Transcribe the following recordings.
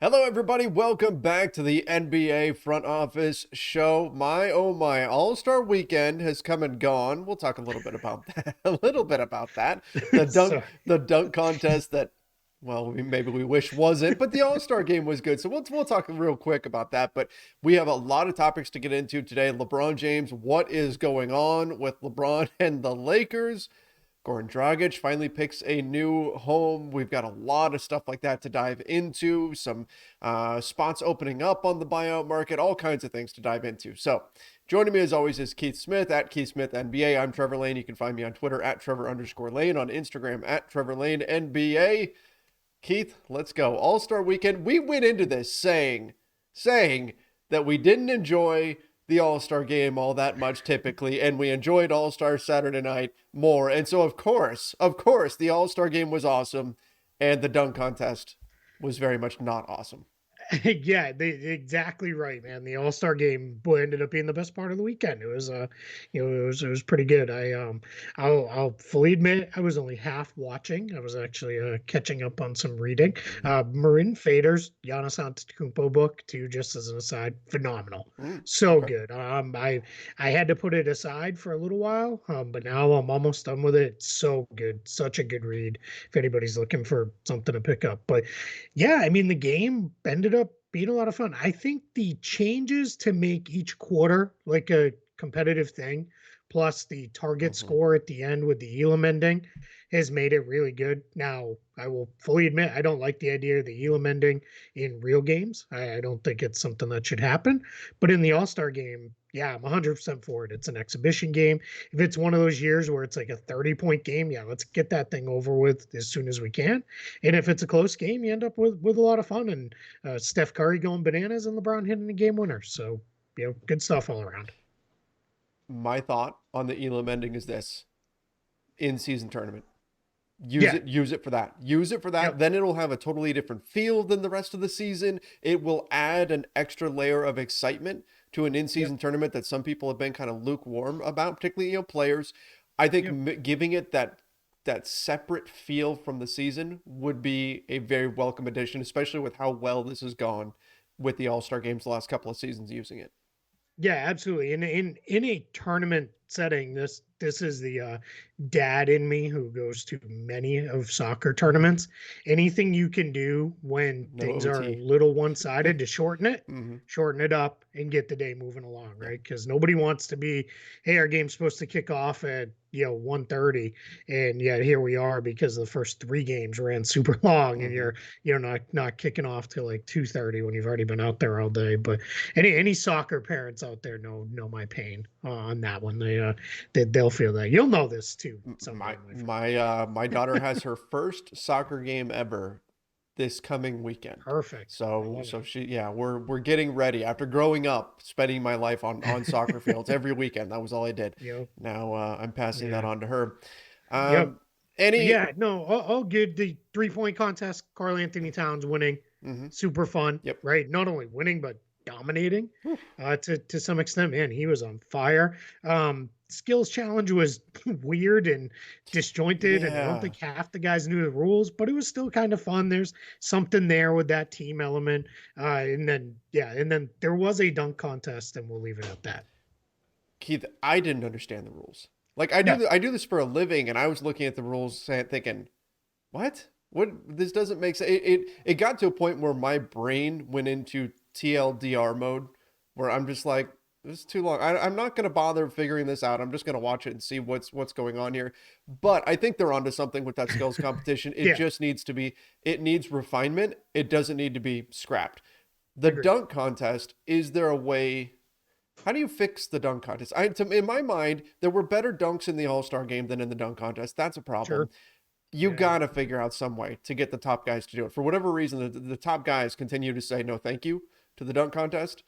Hello, everybody. Welcome back to the NBA Front Office Show. My, oh my, All-Star Weekend has come and gone. We'll talk a little bit about that. A little bit about that. The dunk, So the dunk contest that, well, maybe we wish wasn't, but the All-Star game was good. So we'll talk real quick about that. But we have a lot of topics to get into today. LeBron James, what is going on with LeBron and the Lakers? Goran Dragic finally picks a new home. We've got a lot of stuff like that to dive into. Some spots opening up on the buyout market, all kinds of things to dive into. So, joining me as always is Keith Smith at Keith Smith NBA. I'm Trevor Lane. You can find me on Twitter at Trevor_Lane, on Instagram at Trevor Lane NBA. Keith, let's go. All-Star Weekend. We went into this saying that we didn't enjoy the All-Star game all that much typically, and we enjoyed All-Star Saturday night more. And so of course, the All-Star game was awesome, and the dunk contest was very much not awesome. yeah, exactly right, man. The All-Star game boy ended up being the best part of the weekend. It was it was pretty good. I'll fully admit I was only half watching. I was actually catching up on some reading. Marin Fader's Giannis Antetokounmpo book too, just as an aside, phenomenal. So Okay. good. I had to put it aside for a little while, but now I'm almost done with it. It's so good. Such a good read if anybody's looking for something to pick up. But yeah, I mean, the game ended up being a lot of fun. I think the changes to make each quarter like a competitive thing, plus the target Mm-hmm. score at the end with the Elam ending, has made it really good. Now, I will fully admit I don't like the idea of the Elam ending in real games. I don't think it's something that should happen. But in the All Star game, yeah, I'm 100% for it. It's an exhibition game. If it's one of those years where it's like a 30-point game, yeah, let's get that thing over with as soon as we can. And if it's a close game, you end up with a lot of fun and Steph Curry going bananas and LeBron hitting the game winner. So, good stuff all around. My thought on the Elam ending is this: in-season tournament. Use Yeah. it, use it for that. Use it for that. Yep. Then it'll have a totally different feel than the rest of the season. It will add an extra layer of excitement to an Yep. in-season tournament that some people have been kind of lukewarm about, particularly players. I think Yep. giving it that separate feel from the season would be a very welcome addition, especially with how well this has gone with the All-Star games the last couple of seasons using it. Yeah, absolutely. In a tournament setting, this is the dad in me who goes to many of soccer tournaments. Anything you can do when No things are a OT. little one-sided to Hmm. shorten it up and get the day moving along, Yep. right? Because nobody wants to be, hey, our game's supposed to kick off at 1:30, and yet here we are because the first three games ran super long, and Hmm. you're not kicking off till like 2:30 when you've already been out there all day. But any soccer parents out there know my pain on that one. They'll feel that. You'll know this too someday, My my friend. my my daughter has her first soccer game ever this coming weekend. Perfect. I So love so she yeah, we're getting ready after growing up spending my life on soccer fields it. every weekend. That was all I did. Yep. Now I'm passing that Yeah. on to her. Yep. Um But any yeah, no, all good. The 3-point contest, Carl Anthony Towns winning, mhm. super fun, Yep. right? Not only winning, but dominating Whew. to some extent. Man, he was on fire. Skills challenge was weird and disjointed, and I don't Yeah. think half the guys knew the rules, but it was still kind of fun. There's something there with that team element. And then there was a dunk contest, and we'll leave it at that. Keith, I didn't understand the rules. Like No, I do this for a living, and I was looking at the rules thinking, what? What? This doesn't make sense. It got to a point where my brain went into TLDR mode, where I'm just like, this is too long. I'm not gonna bother figuring this out. I'm just gonna watch it and see what's going on here. But I think they're onto something with that skills competition. It yeah, just needs to be. It needs refinement. It doesn't need to be scrapped. The agreed. dunk contest. Is there a way? How do you fix the dunk contest? In my mind, there were better dunks in the All Star game than in the dunk contest. That's a problem. Sure. You Yeah. got to figure out some way to get the top guys to do it. For whatever reason, the top guys continue to say no, thank you to the dunk contest,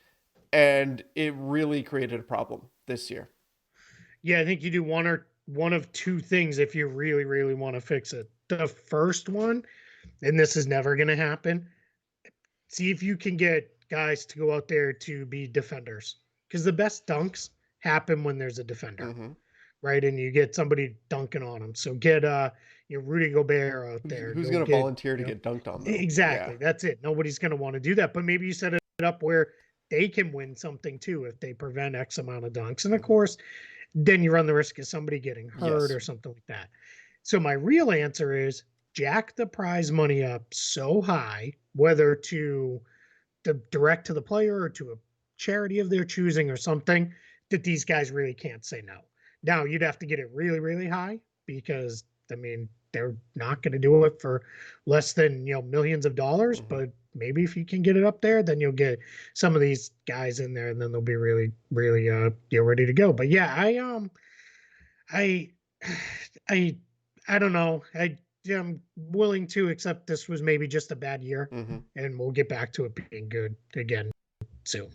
and it really created a problem this year. Yeah, I think you do one of two things if you really, really want to fix it. The first one, and this is never going to happen, see if you can get guys to go out there to be defenders. Because the best dunks happen when there's a defender. Mm-hmm. right? And you get somebody dunking on him. So get Rudy Gobert out there. Who's You'll going to get volunteer to get dunked on though? Yeah. exactly. That's it. Nobody's going to want to do that. But maybe you set it up where they can win something too if they prevent X amount of dunks. And of Mhm. course, then you run the risk of somebody getting hurt Yes. or something like that. So my real answer is jack the prize money up so high, whether to the direct to the player or to a charity of their choosing or something, that these guys really can't say no. Now you'd have to get it really, really high because I mean they're not going to do it for less than millions of dollars. Hmm. But maybe if you can get it up there, then you'll get some of these guys in there, and then they'll be really, really ready to go. But yeah, I I I don't know. I'm willing to accept this was maybe just a bad year, Hmm. and we'll get back to it being good again soon.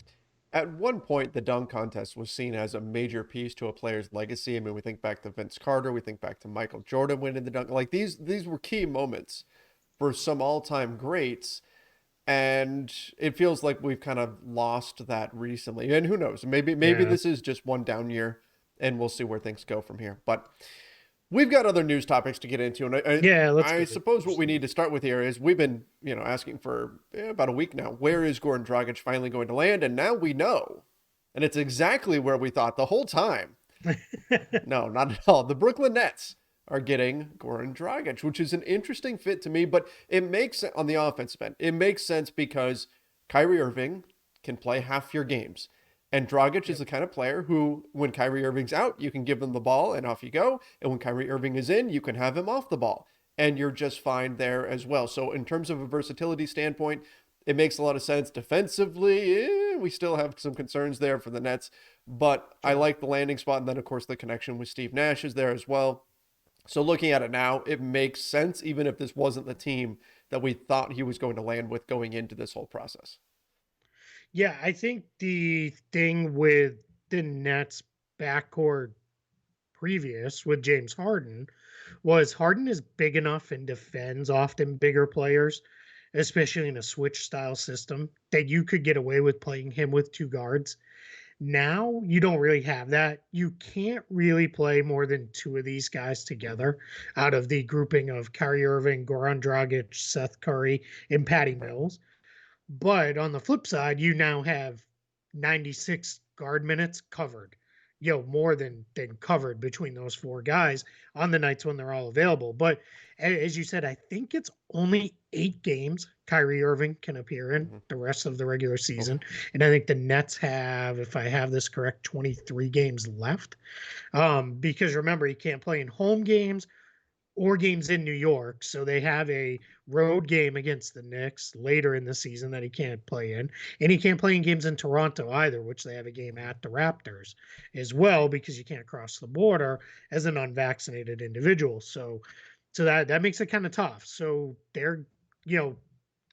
At one point, the dunk contest was seen as a major piece to a player's legacy. I mean, we think back to Vince Carter, we think back to Michael Jordan winning the dunk. Like these were key moments for some all-time greats, and it feels like we've kind of lost that recently. And who knows? Maybe Yeah. this is just one down year, and we'll see where things go from here. But we've got other news topics to get into, and Yeah, let's I get it. suppose what we need to start with here is we've been, asking for about a week now, where is Goran Dragic finally going to land? And now we know, and it's exactly where we thought the whole time. No, not at all. The Brooklyn Nets are getting Goran Dragic, which is an interesting fit to me, but it makes on the offensive end. It makes sense because Kyrie Irving can play half your games. And Dragic is Yep. the kind of player who, when Kyrie Irving's out, you can give them the ball and off you go. And when Kyrie Irving is in, you can have him off the ball. And you're just fine there as well. So, in terms of a versatility standpoint, it makes a lot of sense. Defensively, we still have some concerns there for the Nets, but I Sure. like the landing spot. And then, of course, the connection with Steve Nash is there as well. So, looking at it now, it makes sense, even if this wasn't the team that we thought he was going to land with going into this whole process. Yeah, I think the thing with the Nets backcourt previous with James Harden was Harden is big enough and defends often bigger players, especially in a switch style system, that you could get away with playing him with two guards. Now you don't really have that. You can't really play more than two of these guys Mm-hmm. together out of the grouping of Kyrie Irving, Goran Dragic, Seth Curry, and Patty Right. Mills. But on the flip side, you now have 96 guard minutes covered. More than covered between those four guys on the nights when they're all available. But as you said, I think it's only 8 games Kyrie Irving can appear in Mm-hmm. the rest of the regular Oof. season. And I think the Nets have, if I have this correct, 23 games left. Because remember, he can't play in home games or games in New York. So they have a road game against the Knicks later in the season that he can't play in. And he can't play in games in Toronto either, which they have a game Mm-hmm. at the Raptors as well, because you can't cross the border as an unvaccinated individual. So that makes it kind of tough. So they're, you know,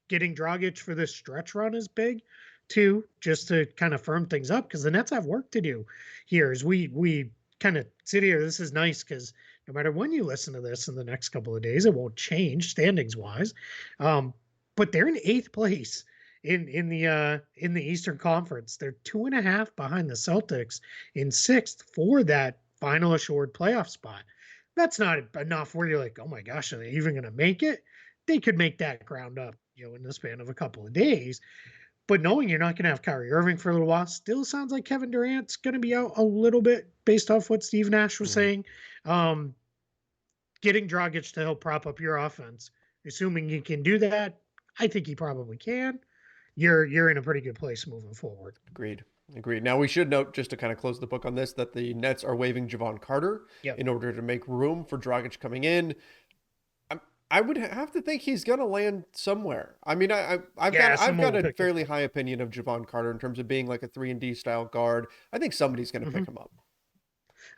getting Dragic for this stretch run is big too, just to kind of firm things up because the Nets have work to do here. As we kind of sit here, this is nice because no matter when you listen to this in the next couple of days, it won't change standings wise. Um, but they're in 8th place in the Eastern Conference. They're 2.5 behind the Celtics in 6th for that final assured playoff spot. That's not enough where you're like, oh my gosh, are they even going to make it? They could make that ground up, in the span of a couple of days. But knowing you're not going to have Kyrie Irving for a little while, still sounds like Kevin Durant's going to be out a little bit based off what Steve Nash was Mm-hmm. saying. Um, Getting Dragic to help prop up your offense, assuming he can do that, I think he probably can. You're in a pretty good place moving forward. Agreed. Agreed. Now we should note, just to kind of close the book on this, that the Nets are waiving Javon Carter Yep. in order to make room for Dragic coming in. I, I would have to think he's gonna land somewhere. I mean, Yeah, I've someone got will a pick him fairly up. high opinion of Javon Carter in terms of being like a 3-and-D style guard. I think somebody's gonna pick Mhm. him up.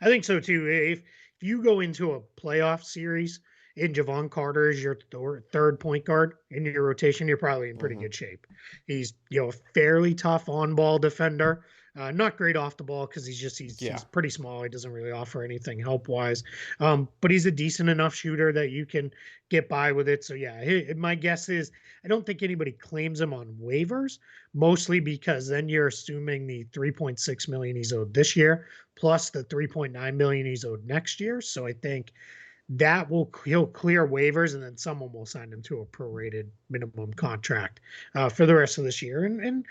I think so too. If you go into a playoff series and Javon Carter is your third point guard in your rotation, you're probably in pretty Mm-hmm. good shape. He's a fairly tough on ball defender. Not great off the ball because Yeah. he's pretty small. He doesn't really offer anything help wise, but he's a decent enough shooter that you can get by with it. So yeah, my guess is I don't think anybody claims him on waivers, mostly because then you're assuming the 3.6 million he's owed this year plus the 3.9 million he's owed next year. So I think he'll clear waivers, and then someone will sign him to a prorated minimum contract for the rest of this year. And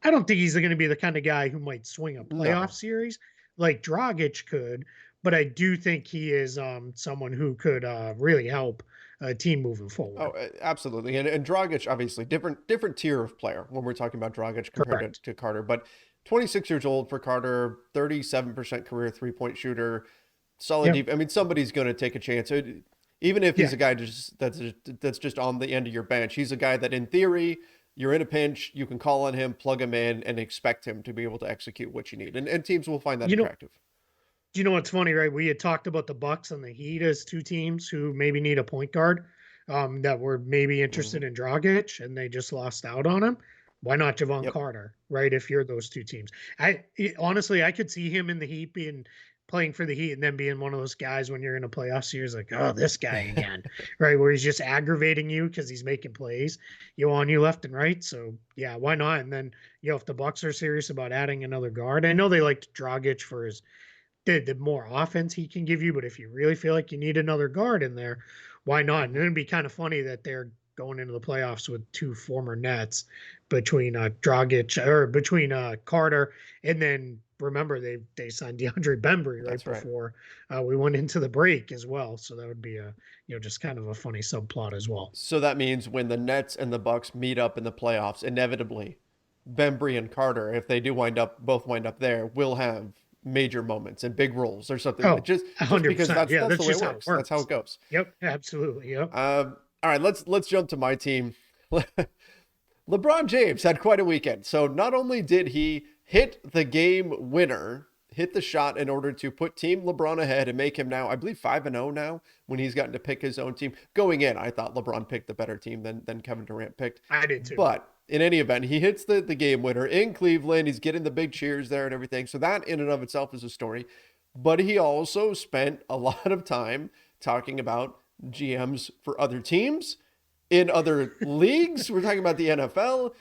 I don't think he's going to be the kind of guy who might swing a playoff No. series like Dragic could, but I do think he is someone who could really help a team moving Oh, forward. absolutely. And Dragic, obviously, different tier of player when we're talking about Dragic compared Correct. to Carter. But 26 years old for Carter, 37% career 3-point shooter, solid Yep. deep. I mean, somebody's going to take a chance. Even if he's Yeah. a guy that's just on the end of your bench, he's a guy that in theory you're in a pinch, you can call on him, plug him in, and expect him to be able to execute what you need. And teams will find that You know, attractive. you know what's funny, right? We had talked about the Bucks and the Heat as two teams who maybe need a point guard, that were maybe Hmm. interested in Dragic, and they just lost out on him. Why not Javon Yep. Carter, right? If you're those two teams, honestly, I could see him in the Heat being playing for the Heat and then being one of those guys when you're in a playoff series, like, oh, this guy again, right? Where he's just aggravating you because he's making plays, on you left and right. So yeah, why not? And then if the Bucks are serious about adding another guard, I know they liked Dragic for his the more offense he can give you. But if you really feel like you need another guard in there, why not? And Hmm. it'd be kind of funny that they're going into the playoffs with two former Nets between Dragic or between Carter, and then remember they signed DeAndre Bembry right That's right. before we went into the break as well. So that would be a just kind of a funny subplot as well. So that means when the Nets and the Bucks meet up in the playoffs, inevitably, Bembry and Carter, if they do both wind up there, will have major moments and big roles or something. Oh, Just because 100%. Yeah, that's the that's way it just how it works. That's how works. it goes. Yep, absolutely. Yep. All right, let's jump to my team. LeBron James had quite a weekend. So not only did he hit the game winner, hit the shot in order to put Team LeBron ahead and make him now, I believe, 5-0 now when he's gotten to pick his own team. Going in, I thought LeBron picked the better team than Kevin Durant picked. I did too. But in any event, he hits the game winner in Cleveland. He's getting the big cheers there and everything. So that in and of itself is a story. But he also spent a lot of time talking about GMs for other teams in other leagues. We're talking about the NFL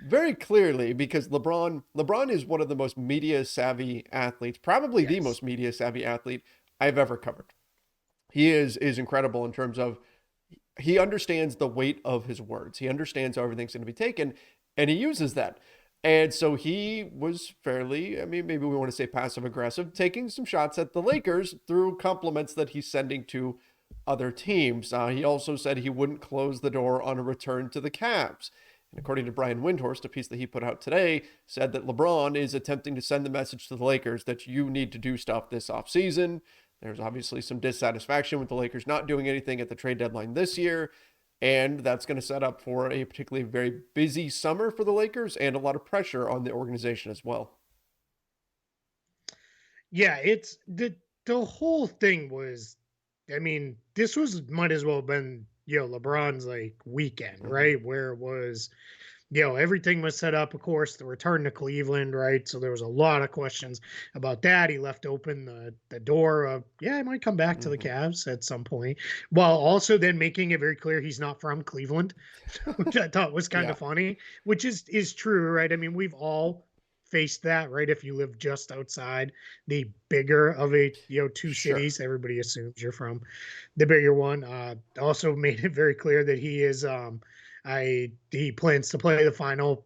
very clearly because LeBron is one of the most media savvy athletes, probably the Yes. most media savvy athlete I've ever covered. He is incredible in terms of he understands the weight of his words. He understands how everything's going to be taken, and he uses that. And so he was fairly, I mean, maybe we want to say passive aggressive, taking some shots at the Lakers through compliments that he's sending to other teams. He also said he wouldn't close the door on a return to the Cavs. And according to Brian Windhorst, a piece that he put out today, said that LeBron is attempting to send the message to the Lakers that you need to do stuff this offseason. There's obviously some dissatisfaction with the Lakers not doing anything at the trade deadline this year. And that's going to set up for a particularly very busy summer for the Lakers and a lot of pressure on the organization as well. Yeah, it's the whole thing was, I mean, this was might as well have been, LeBron's like weekend, Mm-hmm. right? Where it was, everything was set up, of course, the return to Cleveland, right? So there was a lot of questions about that. He left open the door of, yeah, I might come back to the Mm-hmm. Cavs at some point, while also then making it very clear he's not from Cleveland, which I thought was kind Yeah, of funny, which is true, right? I mean, we've all faced that, right? If you live just outside the bigger of a two sure. cities, everybody assumes you're from the bigger one. Also made it very clear that he plans to play the final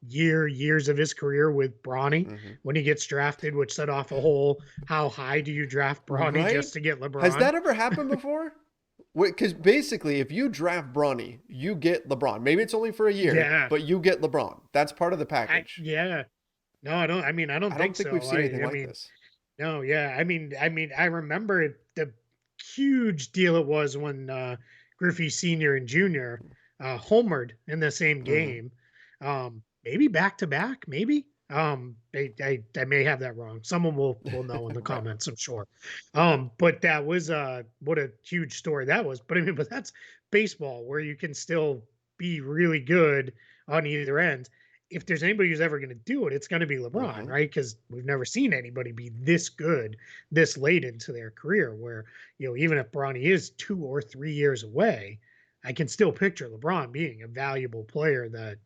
years of his career with Bronny Mm-hmm. when he gets drafted, which set off a whole how high do you draft Bronny Right? just to get Has LeBron? that ever happened before? Because basically, if you draft Bronny, you get LeBron. Maybe it's only for a year, Yeah, but you get LeBron. That's part of the package. yeah. No, I don't. I mean, I don't I think don't think we've so. seen anything I like mean, this. no, yeah. I remember the huge deal it was when Griffey Senior and Junior homered in the same Mm-hmm. game. Maybe back to back, maybe. I may have that wrong. Someone will know in the Right. comments, I'm sure. But that was what a huge story that was. But I mean, but that's baseball where you can still be really good on either end. if there's anybody who's ever going to do it, it's going to be LeBron, Mm-hmm. right? Because we've never seen anybody be this good this late into their career. Where even if Bronny is 2 or 3 years away, I can still picture LeBron being a valuable player that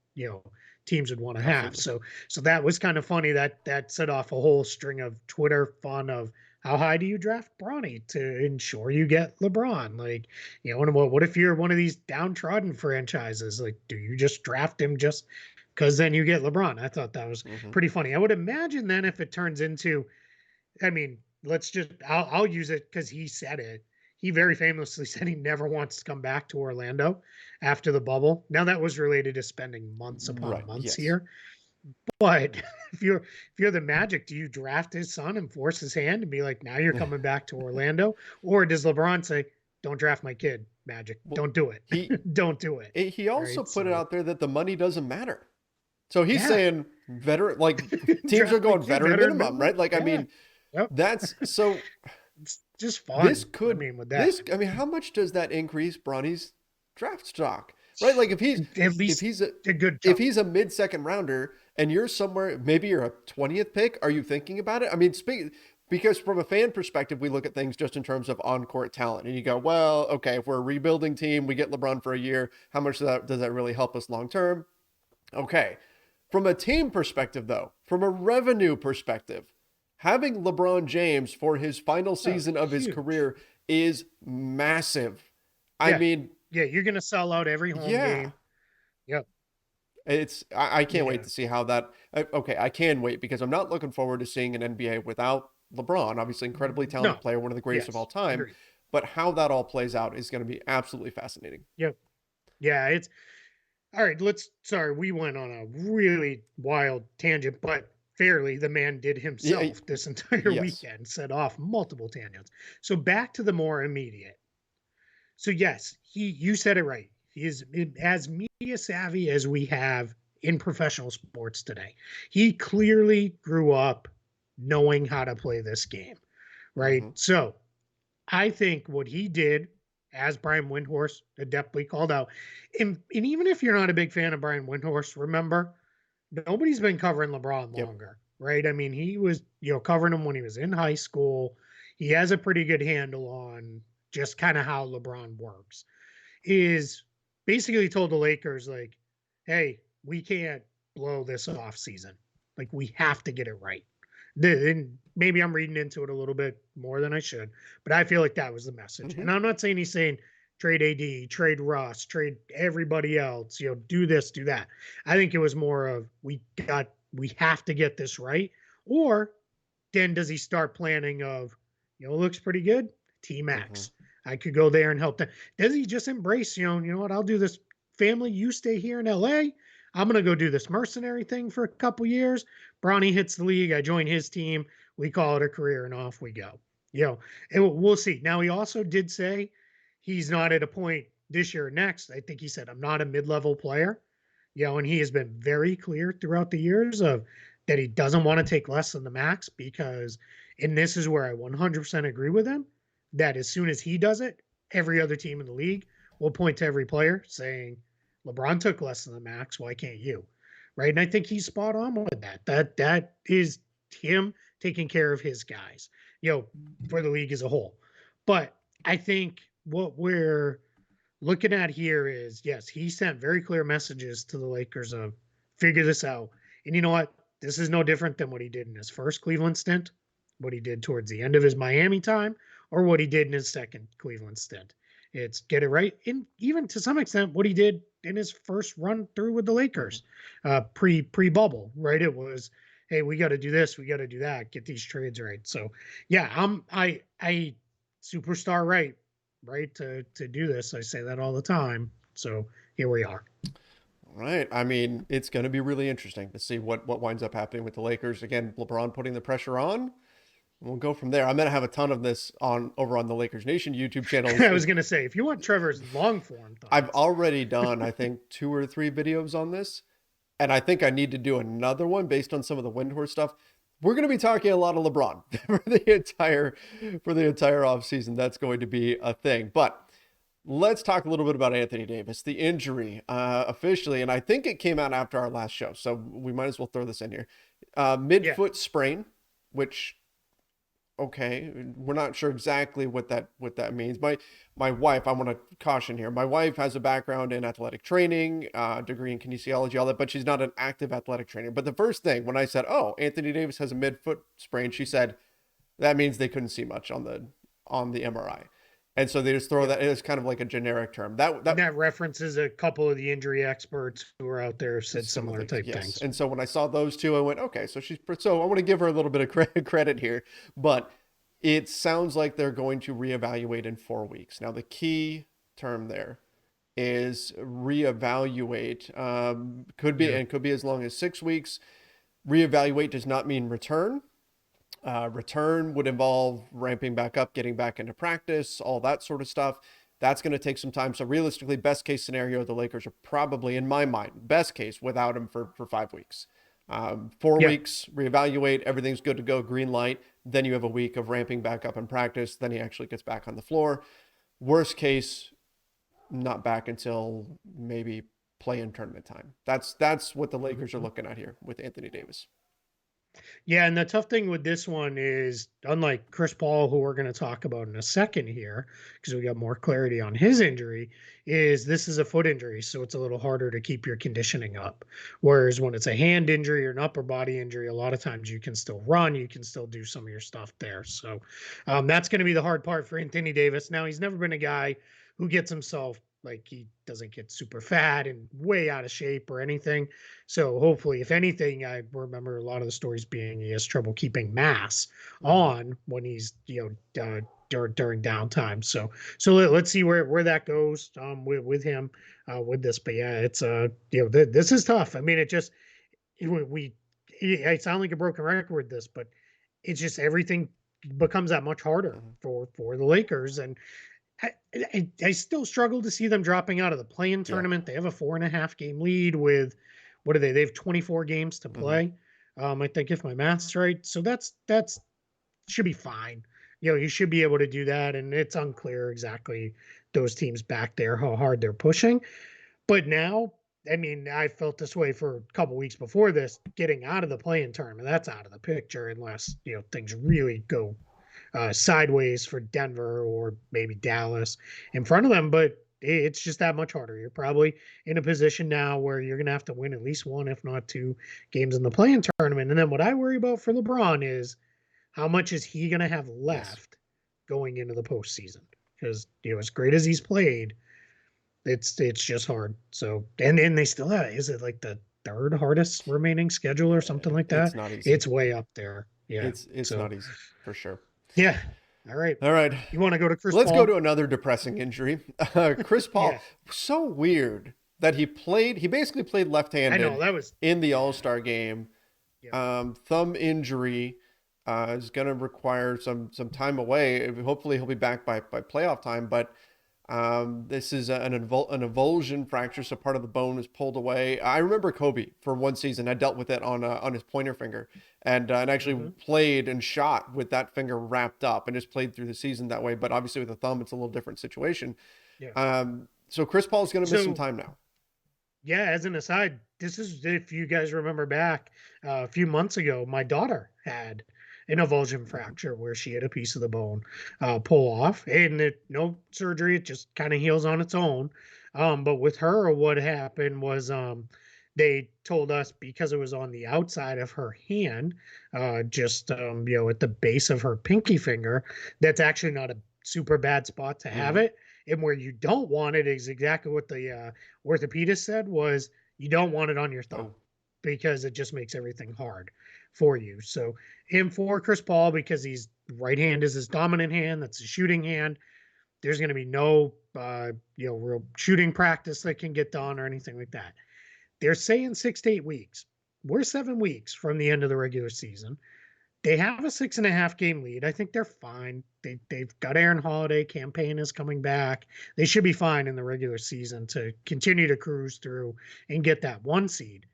teams would want to have. Absolutely. So that was kind of funny that set off a whole string of Twitter fun of how high do you draft Bronny to ensure you get LeBron? Like, and what if you're one of these downtrodden franchises? Like, do you just draft him just because then you get LeBron? I thought that was Mm-hmm. pretty funny. I would imagine then if it turns into, I mean, I'll use it because he said it. He very famously said he never wants to come back to Orlando after the bubble. Now that was related to spending months upon Right. months Yes. here. But if you're the Magic, do you draft his son and force his hand and be like, now you're coming back to Orlando? Or does LeBron say, don't draft my kid, Magic. Well, Don't do it. he Don't do it. he also Right. put it So out there that the money doesn't matter. So he's yeah. saying veteran, like teams are Draft my going kid, veteran veteran minimum, minimum. right? Like, I Yeah. mean, Yep. that's so It's just this fun. I could, mean, with that. I mean, how much does that increase Bronny's draft stock, right? Like At if least he's a, a good if chunk. he's a mid-second rounder and you're somewhere, maybe you're a 20th pick, are you thinking about it? I mean, because from a fan perspective, we look at things just in terms of on-court talent. And you go, well, okay, if we're a rebuilding team, we get LeBron for a year. How much does that really help us long-term? Okay. From a team perspective, though, from a revenue perspective, having LeBron James for his final Oh, season of his huge. career is massive. I Yeah. mean, Yeah. You're going to sell out every home yeah, game. Yep. I can't wait Yeah. to see how that. Okay, I can wait because I'm not looking forward to seeing an NBA without LeBron. Obviously, incredibly talented No. player, one of the greatest of all Yes. time. Agreed. But how that all plays out is going to be absolutely fascinating. Yep. Yeah. It's all right. Sorry, we went on a really wild tangent, but fairly, the man did Yeah. himself this entire Yes. weekend, set off multiple tangents. So back to the more immediate. So yes, you said it right. He is as media savvy as we have in professional sports today. He clearly grew up knowing how to play this game, right? Mm-hmm. So I think what he did, as Brian Windhorst adeptly called out, and even if you're not a big fan of Brian Windhorst, remember, nobody's been covering LeBron Yep. longer, right? I mean, he was, covering him when he was in high school. He has a pretty good handle on just kind of how LeBron works. Is basically told the Lakers, like, hey, we can't blow this off season. Like, we have to get it right. And maybe I'm reading into it a little bit more than I should, but I feel like that was the message. Mm-hmm. And I'm not saying he's saying trade AD, trade Russ, trade everybody else, do this, do that. I think it was more of we have to get this right. Or then does he start planning of, it looks pretty good, T Mm-hmm. Max. I could go there and help them. Does he just embrace, you know what, I'll do this, family, you stay here in LA. I'm going to go do this mercenary thing for a couple years. Bronny hits the league. I join his team. We call it a career and off we go. And we'll see. Now, he also did say he's not at a point this year or next. I think he said, I'm not a mid-level player. And he has been very clear throughout the years of that he doesn't want to take less than the max because, and this is where I 100% agree with him, that as soon as he does it, every other team in the league will point to every player saying, LeBron took less than the max. Why can't you? Right. And I think he's spot on with that. That is him taking care of his guys, for the league as a whole. But I think what we're looking at here is, yes, he sent very clear messages to the Lakers of figure this out. And you know what? This is no different than what he did in his first Cleveland stint, what he did towards the end of his Miami time, or what he did in his second Cleveland stint. It's get it right. And even to some extent, what he did in his first run through with the Mm-hmm. Lakers, pre bubble, right? It was, hey, we got to do this, we got to do that, get these trades right. So yeah, I superstar right to do this. I say that all the time. So here we are. Right. I mean, it's going to be really interesting to see what winds up happening with the Lakers. Again, LeBron putting the pressure on. We'll go from there. I'm going to have a ton of this on over on the Lakers Nation YouTube channel. I was gonna say if you want Trevor's long form I've thoughts, already done, I think, 2 or 3 videos on this, and I think I need to do another one based on some of the Windhorst stuff. We're going to be talking a lot of LeBron for the entire offseason. That's going to be a thing. But Let's talk a little bit about Anthony Davis, the injury officially, and I think it came out after our last show, so we might as well throw this in here. Yeah. Midfoot sprain, which okay, we're not sure exactly what that means. My wife, I want to caution here. My wife has a background in athletic training, degree in kinesiology, all that, but she's not an active athletic trainer. But the first thing when I said, "Oh, Anthony Davis has a midfoot sprain," she said that means they couldn't see much on the MRI, and so they just throw Yeah. that as kind of like a generic term. And That that references a couple of the injury experts who are out there said similar similar things, type yes. things. And so when I saw those two, I went, okay, so I want to give her a little bit of credit here, but it sounds like they're going to reevaluate in 4 weeks. Now the key term there is reevaluate. Yeah. Could be as long as 6 weeks. Reevaluate does not mean return. Return would involve ramping back up, getting back into practice, all that sort of stuff. That's going to take some time. So realistically, best case scenario, the Lakers are probably, in my mind, best case without him for 5 weeks. Four Yeah. weeks, reevaluate, everything's good to go, green light. Then you have a week of ramping back up in practice. Then he actually gets back on the floor. Worst case, not back until maybe play-in tournament time. That's what the Lakers are Mhm. looking at here with Anthony Davis. Yeah, and the tough thing with this one is, unlike Chris Paul, who we're going to talk about in a second here, because we got more clarity on his injury, is this is a foot injury, so it's a little harder to keep your conditioning up. Whereas when it's a hand injury or an upper body injury, a lot of times you can still run, you can still do some of your stuff there. So that's going to be the hard part for Anthony Davis. Now, he's never been a guy who gets himself like he doesn't get super fat and way out of shape or anything. So hopefully, if anything, I remember a lot of the stories being he has trouble keeping mass Mm-hmm. on when he's during downtime. So let's see where that goes with him with this. But yeah, it's this is tough. I mean, it just we I sound like a broken record with this, but it's just everything becomes that much harder Mm-hmm. for the Lakers. And I still struggle to see them dropping out of the play-in Yeah. tournament. They have a 4.5 game lead with what are they? They have 24 games to Mm-hmm. play. I think if my math's right. So that's should be fine. You should be able to do that. And it's unclear exactly those teams back there, how hard they're pushing. But now, I mean, I felt this way for a couple weeks before this, getting out of the play-in tournament. That's out of the picture unless, things really go sideways for Denver or maybe Dallas in front of them. But it's just that much harder. You're probably in a position now where you're going to have to win at least one, if not two games in the play-in tournament. And then what I worry about for LeBron is how much is he going to have Yes. left going into the postseason? Because as great as he's played, it's just hard. So and they still have, is it like the third hardest remaining schedule or something like It's that? not easy. It's way up there. Yeah. It's So not easy for sure. yeah. All right. All right. You want to go to Chris Let's go to Paul? another depressing injury. Chris Paul, Yeah. so weird that he basically played I know left-handed that was in the bad. All-Star game. Yep. Thumb injury is going to require some time away. Hopefully he'll be back by playoff time, but this is an avulsion fracture, so part of the bone is pulled away. I remember Kobe for one season. I dealt with it on his pointer finger, and actually Hmm. played and shot with that finger wrapped up, and just played through the season that way. But obviously with a thumb, it's a little different situation. Yeah. So Chris Paul is going to miss some So time now. yeah, as an aside, this is if you guys remember back a few months ago, my daughter had an avulsion Mhm. fracture where she had a piece of the bone pull off, and no surgery, it just kind of heals on its own. But with her, what happened was they told us because it was on the outside of her hand, just at the base of her pinky finger, that's actually not a super bad spot to have Mhm. it. And where you don't want it is exactly what the orthopedist said was you don't want it on your thumb Oh, because it just makes everything hard for you. So him for Chris Paul because he's right hand is his dominant hand. That's a shooting hand. There's going to be no real shooting practice that can get done or anything like that. They're saying 6 to 8 weeks. We're 7 weeks from the end of the regular season. They have a 6.5 game lead. I think they're fine. They've got Aaron Holiday. Campaign is coming back. They should be fine in the regular season to continue to cruise through and get that 1 seed.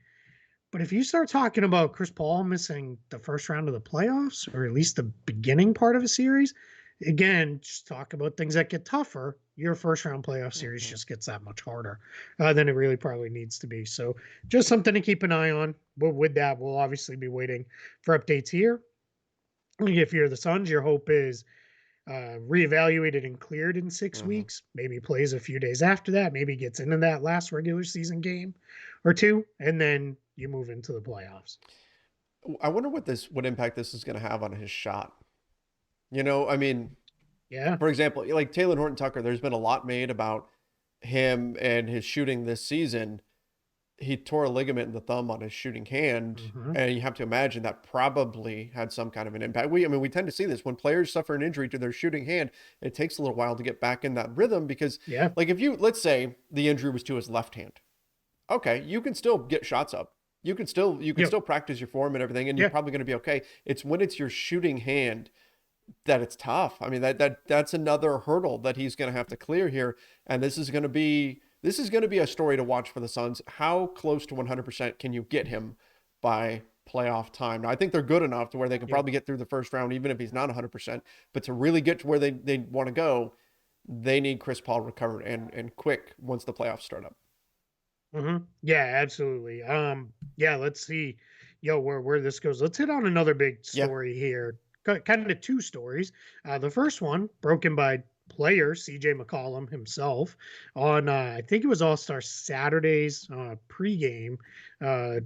But if you start talking about Chris Paul missing the first round of the playoffs, or at least the beginning part of a series, again, just talk about things that get tougher. Your first round playoff series Hmm. just gets that much harder than it really probably needs to be. So just something to keep an eye on. But with that, we'll obviously be waiting for updates here. If you're the Suns, your hope is reevaluated and cleared in 6 weeks, maybe plays a few days after that, maybe gets into that last regular season game or two, and then you move into the playoffs. I wonder what impact this is going to have on his shot. I mean, Yeah. for example, like Taylor Horton Tucker, there's been a lot made about him and his shooting this season. He tore a ligament in the thumb on his shooting hand, Mm-hmm. and you have to imagine that probably had some kind of an impact. I mean, we tend to see this when players suffer an injury to their shooting hand. It takes a little while to get back in that rhythm because, Yeah. like, if you let's say the injury was to his left hand, okay, you can still get shots up. You can still Yep. practice your form and everything, and you're Yeah. probably going to be okay. It's when it's your shooting hand that it's tough. I mean, that's another hurdle that he's going to have to clear here, and this is going to be a story to watch for the Suns. How close to 100% can you get him by playoff time? Now, I think they're good enough to where they can Yep. probably get through the first round, even if he's not 100%. But to really get to where they want to go, they need Chris Paul recovered and quick once the playoffs start up. Yeah, absolutely. Yeah, let's see, where this goes. Let's hit on another big Yeah. story here. Kind of two stories. The first one broken by player CJ McCollum himself on I think it was All Star Saturday's pregame uh,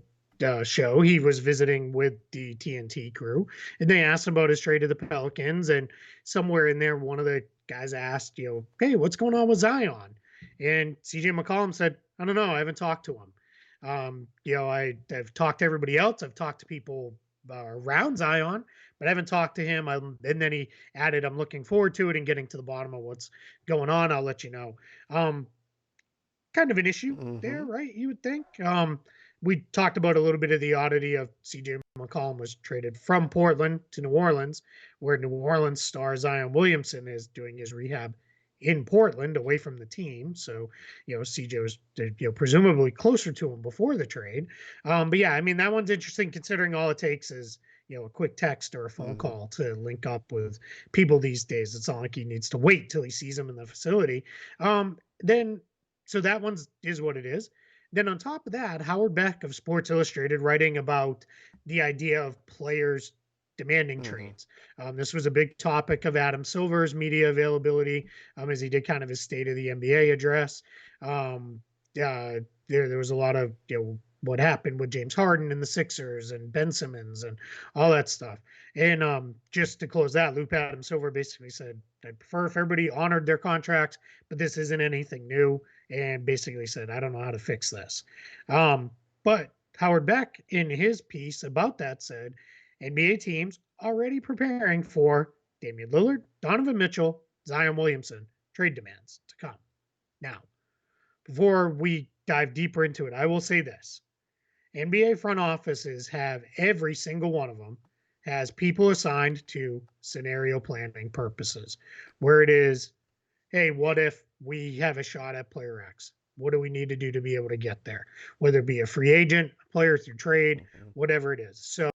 show. He was visiting with the TNT crew, and they asked him about his trade to the Pelicans. And somewhere in there, one of the guys asked, hey, what's going on with Zion? And CJ McCollum said, I don't know. I haven't talked to him. I've talked to everybody else. I've talked to people around Zion, but I haven't talked to him. And then he added, I'm looking forward to it and getting to the bottom of what's going on. I'll let you know. Um, Kind of an issue there, Mm-hmm. right? You would think. We talked about a little bit of the oddity of CJ McCollum was traded from Portland to New Orleans, where New Orleans star Zion Williamson is doing his rehab in Portland away from the team. So, CJ was, presumably closer to him before the trade. But yeah, I mean, that one's interesting considering all it takes is, a quick text or a phone Mm-hmm. call to link up with people these days. It's not like he needs to wait till he sees them in the facility. Then so that one's is what it is. Then on top of that, Howard Beck of Sports Illustrated writing about the idea of players demanding Mm-hmm. trades. This was a big topic of Adam Silver's media availability as he did kind of his State of the NBA address. Um, there was a lot of what happened with James Harden and the Sixers and Ben Simmons and all that stuff. And just to close that loop, Adam Silver basically said, I'd prefer if everybody honored their contracts, but this isn't anything new, and basically said, I don't know how to fix this. But Howard Beck, in his piece about that, said NBA teams already preparing for Damian Lillard, Donovan Mitchell, Zion Williamson trade demands to come. Now, before we dive deeper into it, I will say this. NBA front offices have every single one of them has people assigned to scenario planning purposes, where it is, hey, what if we have a shot at player X? What do we need to do to be able to get there? Whether it be a free agent, a player through trade, Mm-hmm. whatever it is. So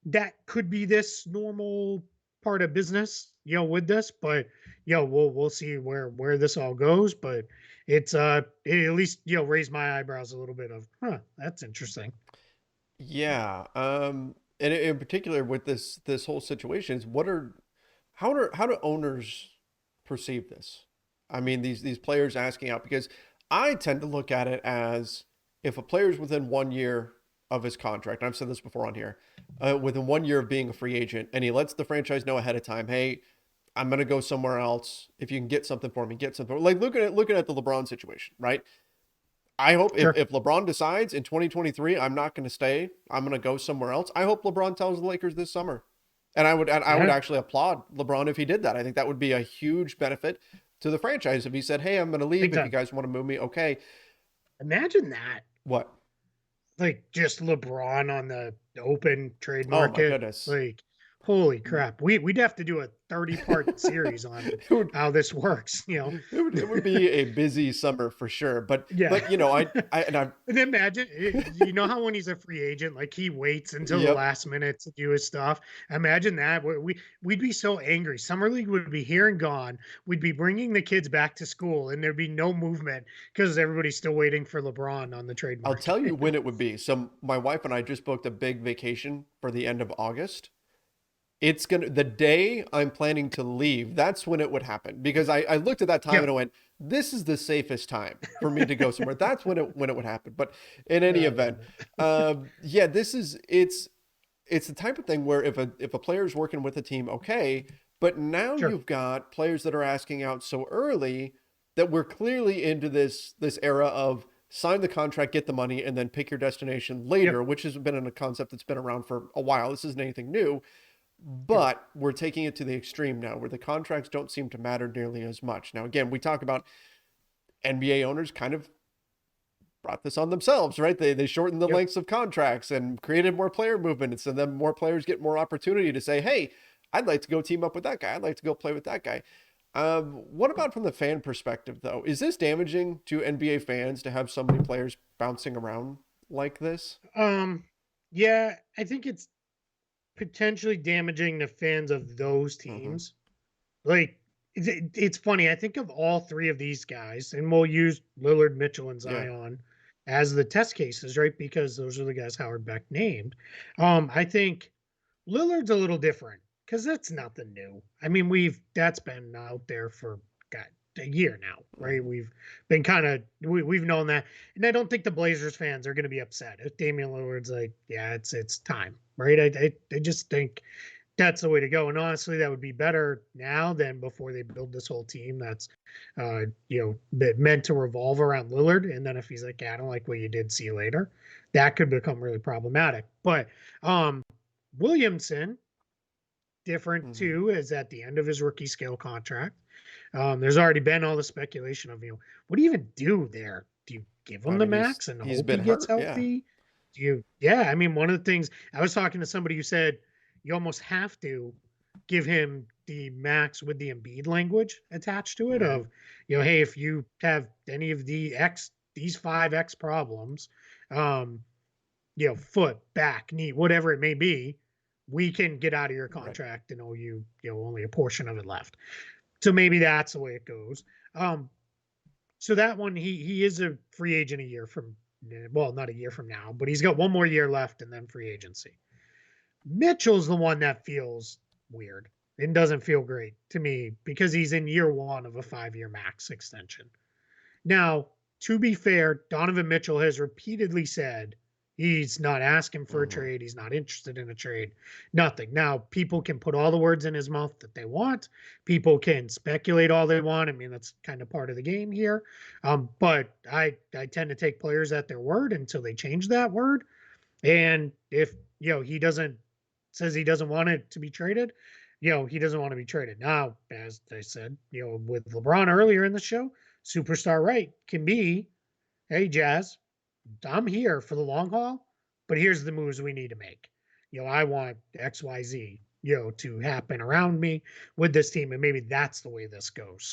that could be this normal part of business, with this, but we'll see where this all goes. But it at least raised my eyebrows a little bit of, that's interesting. Yeah. And in particular with this whole situation is how do owners perceive this? I mean, these players asking out because I tend to look at it as if a player's within 1 year of his contract, and I've said this before on here, within 1 year of being a free agent, and he lets the franchise know ahead of time, hey, I'm gonna go somewhere else. If you can get something for me, get something. Like looking at the LeBron situation, right? I hope if, Sure. if LeBron decides in 2023, I'm not going to stay, I'm going to go somewhere else. I hope LeBron tells the Lakers this summer. And I would Yeah. actually applaud LeBron if he did that. I think that would be a huge benefit to the franchise if he said, "Hey, I'm going to Big leave. If you time. guys want to move me, okay." Imagine that. What? Like just LeBron on the open trade Oh my market. goodness. Like, Holy crap. We'd have to do a 30-part series on It would how this works, you know. it would be a busy summer for sure. But Yeah. but you know, I And imagine, you know how when he's a free agent, like he waits until the yep. last minute to do his stuff. Imagine that. We'd be so angry. Summer league would be here and gone. We'd be bringing the kids back to school, and there'd be no movement because everybody's still waiting for LeBron on the trade I'll tell you market. when it would be. So my wife and I just booked a big vacation for the end of August. It's gonna the day I'm planning to leave, that's when it would happen. Because I looked at that time and Yep. I went, this is the safest time for me to go somewhere. That's when it would happen. But in any I event, love it. yeah, this is it's the type of thing where if a player is working with a team, okay, but now Sure. you've got players that are asking out so early that we're clearly into this era of sign the contract, get the money, and then pick your destination later, Yep. which has been a concept that's been around for a while. This isn't anything new, Sure. but we're taking it to the extreme now where the contracts don't seem to matter nearly as much. Now, again, we talk about NBA owners kind of brought this on themselves, right? They shortened the Yep. lengths of contracts and created more player movement. And so then more players get more opportunity to say, hey, I'd like to go team up with that guy. I'd like to go play with that guy. What about from the fan perspective, though? Is this damaging to NBA fans to have so many players bouncing around like this? Um, yeah, I think it's potentially damaging the fans of those Mm-hmm. teams. Like it's funny. I think of all three of these guys, and we'll use Lillard, Mitchell, and Yeah. Zion as the test cases, right? Because those are the guys Howard Beck named. I think Lillard's a little different because that's nothing new. I mean, that's been out there for God a year now, right? Mm-hmm. We've been kind of we've known that, and I don't think the Blazers fans are going to be upset if Damian Lillard's like, yeah, it's time, right? I just think that's the way to go. And honestly, that would be better now than before they build this whole team that's, meant to revolve around Lillard. And then if he's like, yeah, I don't like what you did, see you later, that could become really problematic. But Williamson, different Mm-hmm. too, is at the end of his rookie scale contract. There's already been all the speculation of, what do you even do there? Do you give I him the mean, max and he's hope been he gets hurt. Yeah. healthy? Yeah, I mean, one of the things I was talking to somebody who said you almost have to give him the max with the Embiid language attached to it Mm-hmm. of, hey, if you have any of these 5X problems, um, foot, back, knee, whatever it may be, we can get out of your Right. contract and owe you, only a portion of it left. So maybe that's the way it goes. Um, so that one, he is a free agent a year from, well, not a year from now, but he's got one more year left and then free agency. Mitchell's the one that feels weird and doesn't feel great to me because he's in year one of a 5-year max extension. Now, to be fair, Donovan Mitchell has repeatedly said he's not asking for a Mm-hmm. trade. He's not interested in a trade. Nothing. Now, people can put all the words in his mouth that they want. People can speculate all they want. I mean, that's kind of part of the game here. But I tend to take players at their word until they change that word. And if he doesn't says he doesn't want it to be traded, he doesn't want to be traded. Now, as I said, with LeBron earlier in the show, superstar right can be, hey Jazz, I'm here for the long haul, but here's the moves we need to make. I want XYZ, to happen around me with this team, and maybe that's the way this goes.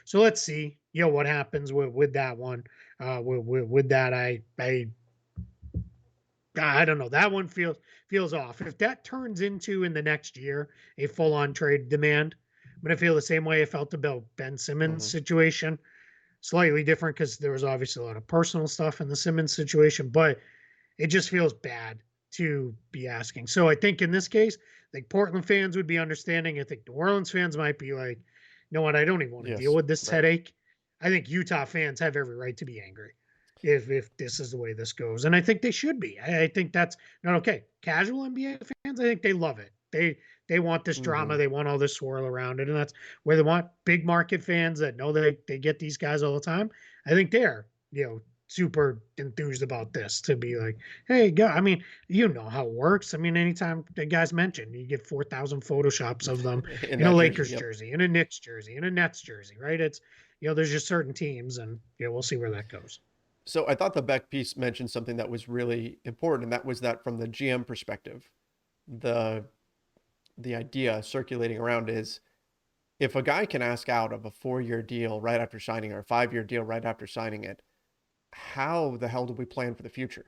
So let's see, what happens with that one. With that, I don't know. That one feels off. If that turns into in the next year a full on trade demand, I'm gonna feel the same way I felt about Ben Simmons' Mm-hmm. situation. Slightly different because there was obviously a lot of personal stuff in the Simmons situation, but it just feels bad to be asking. So I think in this case, like Portland fans would be understanding. I think New Orleans fans might be like, you know what, I don't even want to deal Yes. with this Right. headache. I think Utah fans have every right to be angry if this is the way this goes. And I think they should be. I think that's not okay. Casual NBA fans, I think they love it. They want this Mm-hmm. drama, they want all this swirl around it, and that's where they want big market fans that know they get these guys all the time. I think they're super enthused about this to be like, hey, go. I mean, you know how it works. I mean, anytime the guys mentioned, you get 4,000 photoshops of them In in a that jersey. Lakers Yep. jersey, in a Knicks jersey, in a Nets jersey, right? It's there's just certain teams, and we'll see where that goes. So I thought the Beck piece mentioned something that was really important, and that was that from the GM perspective, the the idea circulating around is if a guy can ask out of a 4-year deal right after signing or a 5-year deal right after signing it, how the hell do we plan for the future?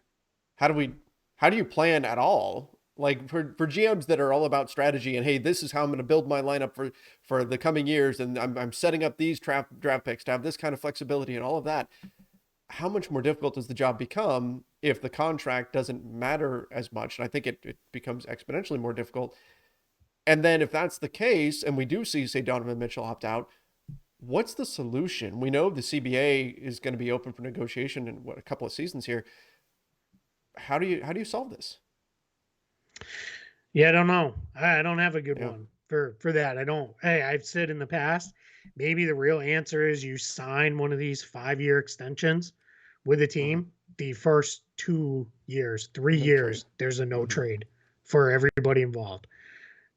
How do we how do you plan at all? Like for GMs that are all about strategy and hey, this is how I'm going to build my lineup for the coming years, and I'm setting up these draft picks to have this kind of flexibility and all of that. How much more difficult does the job become if the contract doesn't matter as much? And I think it becomes exponentially more difficult. And then if that's the case, and we do see, say, Donovan Mitchell opt out, what's the solution? We know the CBA is going to be open for negotiation in what, a couple of seasons here. How do you solve this? Yeah, I don't know. I don't have a good Yeah. one for that. I don't. Hey, I've said in the past, maybe the real answer is you sign one of these 5-year extensions with a Mm-hmm. team. The first 2 years, three No trade. years, there's a no Mm-hmm. trade for everybody involved.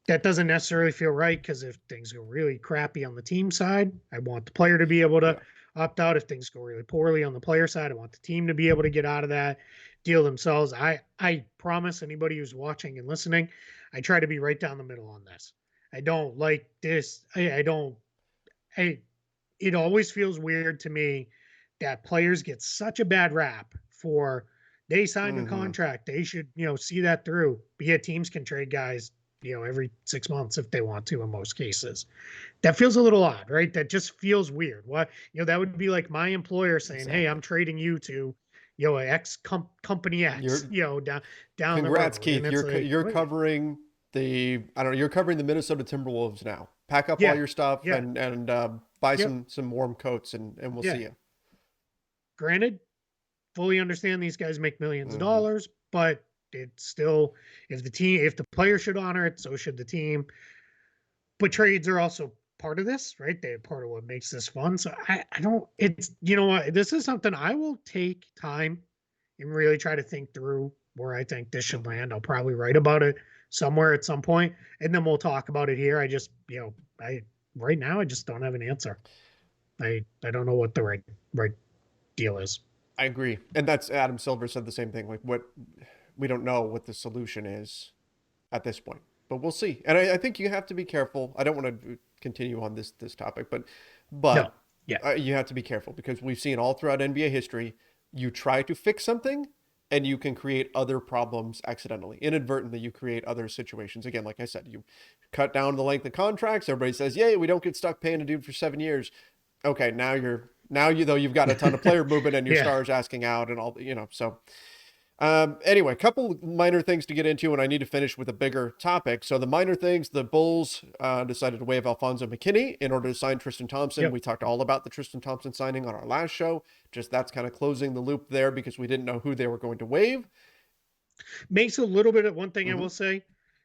That doesn't necessarily feel right because if things go really crappy on the team side, I want the player to be able to Yeah. opt out. If things go really poorly on the player side, I want the team to be able to get out of that deal themselves. I promise anybody who's watching and listening, I try to be right down the middle on this. I don't like this. I don't. I It always feels weird to me that players get such a bad rap for they signed a Mm-hmm. contract. They should, see that through. But yet teams can trade guys, every 6 months if they want to in most cases. That feels a little odd, right? That just feels weird. What, that would be like my employer saying, "Hey, I'm Exactly. trading you to, company X, You're down the congrats, road." And Keith. it's You're like, you're wait, covering the I don't know. You're covering the Minnesota Timberwolves now. Pack up all yeah, your stuff yeah, and buy yep, some warm coats and we'll see yeah. you. Granted, fully understand these guys make millions of Mm-hmm. dollars, but it's still if the player should honor it, so should the team. But trades are also part of this, right? They're part of what makes this fun. So I don't it's what, this is something I will take time and really try to think through where I think this should Mm-hmm. land. I'll probably write about it somewhere at some point, and then we'll talk about it here. I just, I right now I just don't have an answer. I don't know what the right deal is. I agree. And that's Adam Silver said the same thing. Like what we don't know what the solution is at this point, but we'll see. And I think you have to be careful. I don't want to continue on this topic, but No. but Yeah. you have to be careful because we've seen all throughout NBA history, you try to fix something and you can create other problems accidentally. Inadvertently, you create other situations. Again, like I said, you cut down the length of contracts. Everybody says, "Yay, we don't get stuck paying a dude for 7 years." Okay, now you though you've got a ton of player movement and your Yeah. stars asking out and all, so anyway, a couple minor things to get into, and I need to finish with a bigger topic. So the minor things, the Bulls decided to waive Alfonso McKinney in order to sign Tristan Thompson. Yep. We talked all about the Tristan Thompson signing on our last show. Just that's kind of closing the loop there because we didn't know who they were going to waive. Makes a little bit of one thing I Mm-hmm. will say,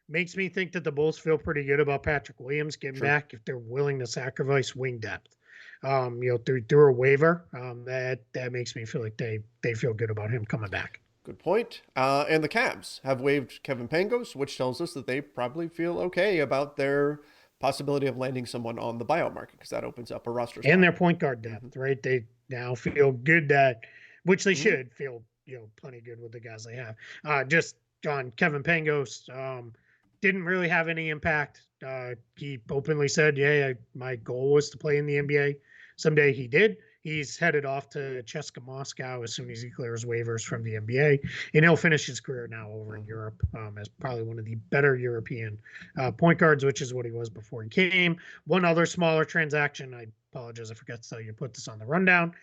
makes me think that the Bulls feel pretty good about Patrick Williams getting True. back if they're willing to sacrifice wing depth. Through a waiver, that makes me feel like they feel good about him coming back. Good point. And the Cavs have waived Kevin Pangos, which tells us that they probably feel okay about their possibility of landing someone on the buyout market because that opens up a roster And spot. their point guard Mm-hmm. depth, right? They now feel good that, which they Mm-hmm. should feel, plenty good with the guys they have. Just on Kevin Pangos, didn't really have any impact. He openly said, "Yeah, my goal was to play in the NBA someday." He did. He's headed off to Cheska Moscow as soon as he clears waivers from the NBA, and he'll finish his career now over in Mm-hmm. Europe as probably one of the better European point guards, which is what he was before he came. One other smaller transaction, I apologize, I forgot to tell you to put this on the rundown.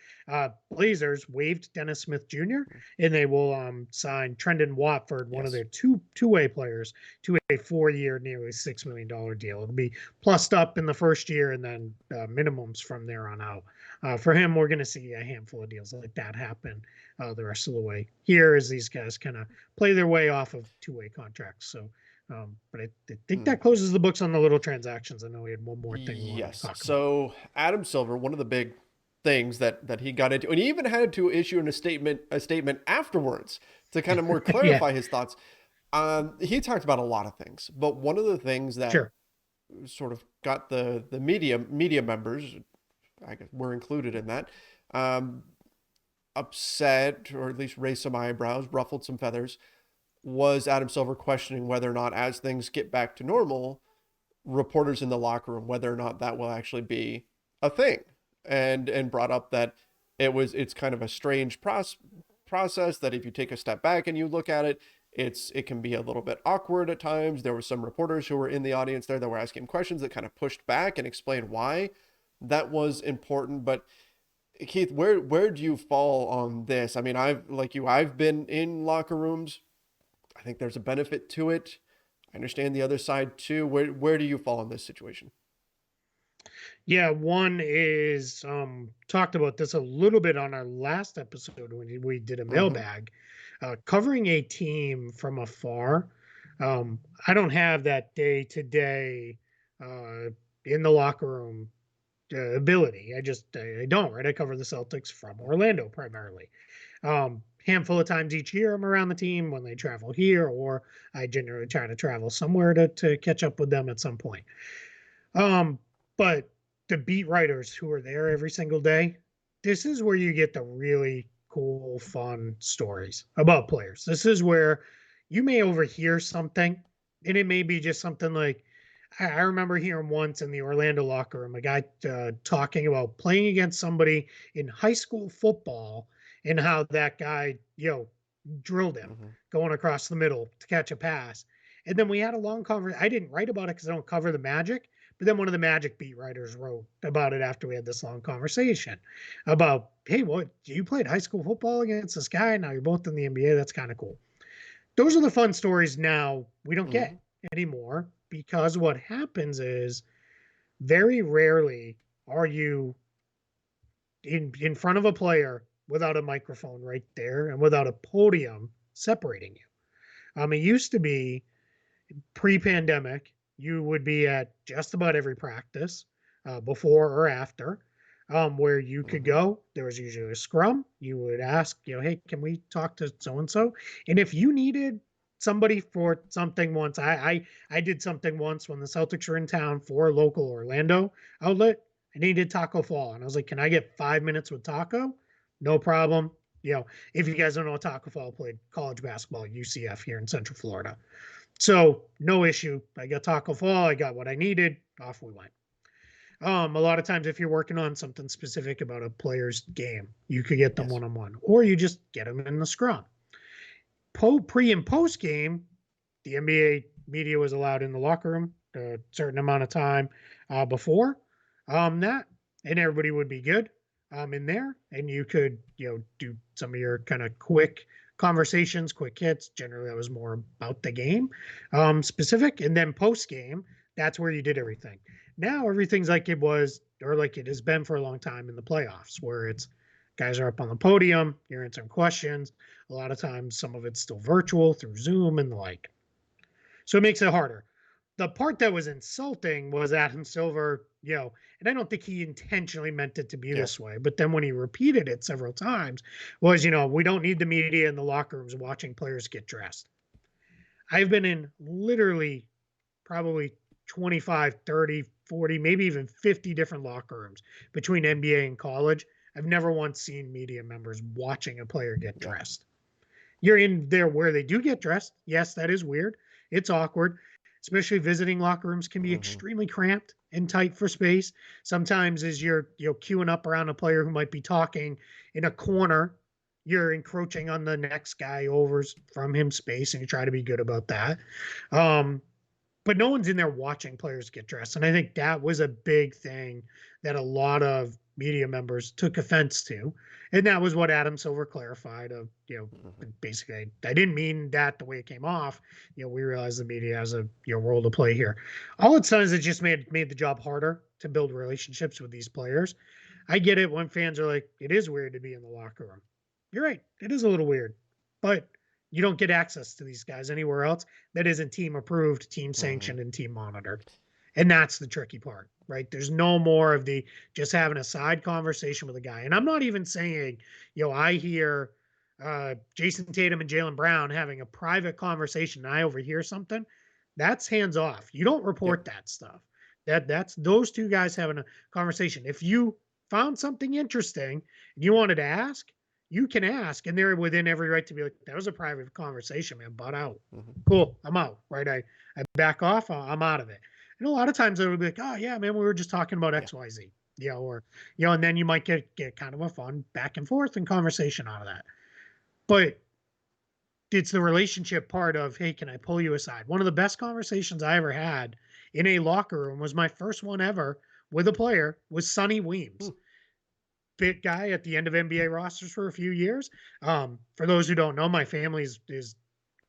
Blazers waived Dennis Smith Jr. and they will sign Trendon Watford, one of Yes. their two-way players, to a 4-year, nearly $6 million deal. It'll be plussed up in the first year and then minimums from there on out. For him, we're going to see a handful of deals like that happen the rest of the way here as these guys kind of play their way off of two-way contracts. So but I think Mm. that closes the books on the little transactions. I know we had one more thing we wanted to Yes. talk about. So Adam Silver, one of the big things that he got into, and he even had to issue a statement afterwards to kind of more Yeah, clarify his thoughts. He talked about a lot of things, but one of the things that sure. sort of got the media members, I guess we're included in that, um, upset or at least raised some eyebrows, ruffled some feathers, was Adam Silver questioning whether or not, as things get back to normal, reporters in the locker room whether or not that will actually be a thing, and brought up that it's kind of a strange process that if you take a step back and you look at it, it can be a little bit awkward at times. There were some reporters who were in the audience there that were asking questions that kind of pushed back and explained why that was important. But Keith, where do you fall on this? I mean, I've been in locker rooms. I think there's a benefit to it. I understand the other side too. Where do you fall in this situation? Yeah, one is talked about this a little bit on our last episode when we did a Mm-hmm. mailbag, covering a team from afar. I don't have that day to day in the locker room ability. I don't, right? I cover the Celtics from Orlando primarily. Handful of times each year I'm around the team when they travel here, or I generally try to travel somewhere to catch up with them at some point. But the beat writers who are there every single day, this is where you get the really cool, fun stories about players. This is where you may overhear something, and it may be just something like, I remember hearing once in the Orlando locker room a guy talking about playing against somebody in high school football and how that guy, drilled him Mm-hmm. going across the middle to catch a pass. And then we had a long conversation. I didn't write about it because I don't cover the Magic, but then one of the Magic beat writers wrote about it after we had this long conversation about, hey, what you played high school football against this guy? Now you're both in the NBA. That's kind of cool. Those are the fun stories now we don't Mm-hmm. get anymore because what happens is very rarely are you in front of a player without a microphone right there and without a podium separating you. It used to be pre-pandemic, you would be at just about every practice, before or after, where you could Mm-hmm. go. There was usually a scrum. You would ask, hey, can we talk to so and so? And if you needed somebody for something once, I did something once when the Celtics were in town for a local Orlando outlet. I needed Taco Fall, and I was like, can I get 5 minutes with Taco? No problem. If you guys don't know, Taco Fall played college basketball at UCF here in Central Florida. So no issue. I got Taco Fall. I got what I needed. Off we went. A lot of times, if you're working on something specific about a player's game, you could get them Yes. one on one, or you just get them in the scrum. Pre and post game, the NBA media was allowed in the locker room a certain amount of time before that, and everybody would be good in there, and you could do some of your kind of quick conversations, quick hits. Generally, that was more about the game specific, and then post game, that's where you did everything. Now everything's like it was, or like it has been for a long time in the playoffs, where it's guys are up on the podium, you're answering questions. A lot of times, some of it's still virtual through Zoom and the like. So it makes it harder. The part that was insulting was Adam Silver, and I don't think he intentionally meant it to be Yeah. this way, but then when he repeated it several times, was, we don't need the media in the locker rooms watching players get dressed. I've been in literally probably 25, 30, 40, maybe even 50 different locker rooms between NBA and college. I've never once seen media members watching a player get Yeah. dressed. You're in there where they do get dressed. Yes, that is weird. It's awkward, especially visiting locker rooms can be Mm-hmm. extremely cramped and tight for space. Sometimes as you're queuing up around a player who might be talking in a corner, you're encroaching on the next guy over from him space, and you try to be good about that. Um, but no one's in there watching players get dressed. And I think that was a big thing that a lot of media members took offense to. And that was what Adam Silver clarified of, Mm-hmm. basically, I didn't mean that the way it came off. We realize the media has a role to play here. All it's done is it just made the job harder to build relationships with these players. I get it when fans are like, it is weird to be in the locker room. You're right. It is a little weird, but you don't get access to these guys anywhere else that isn't team approved, team Mm-hmm. sanctioned, and team monitored. And that's the tricky part, right? There's no more of the just having a side conversation with a guy. And I'm not even saying, I hear Jason Tatum and Jaylen Brown having a private conversation and I overhear something. That's hands off. You don't Yep. report that stuff. That's those two guys having a conversation. If you found something interesting and you wanted to ask, you can ask, and they're within every right to be like, that was a private conversation, man. Butt out. Mm-hmm. Cool. I'm out. Right. I back off. I'm out of it. And a lot of times it would be like, oh yeah, man, we were just talking about Yeah. XYZ, or, and then you might get kind of a fun back and forth and conversation out of that. But it's the relationship part of, hey, can I pull you aside? One of the best conversations I ever had in a locker room was my first one ever with a player was Sonny Hmm. Weems, fit guy at the end of NBA rosters for a few years. For those who don't know, my family is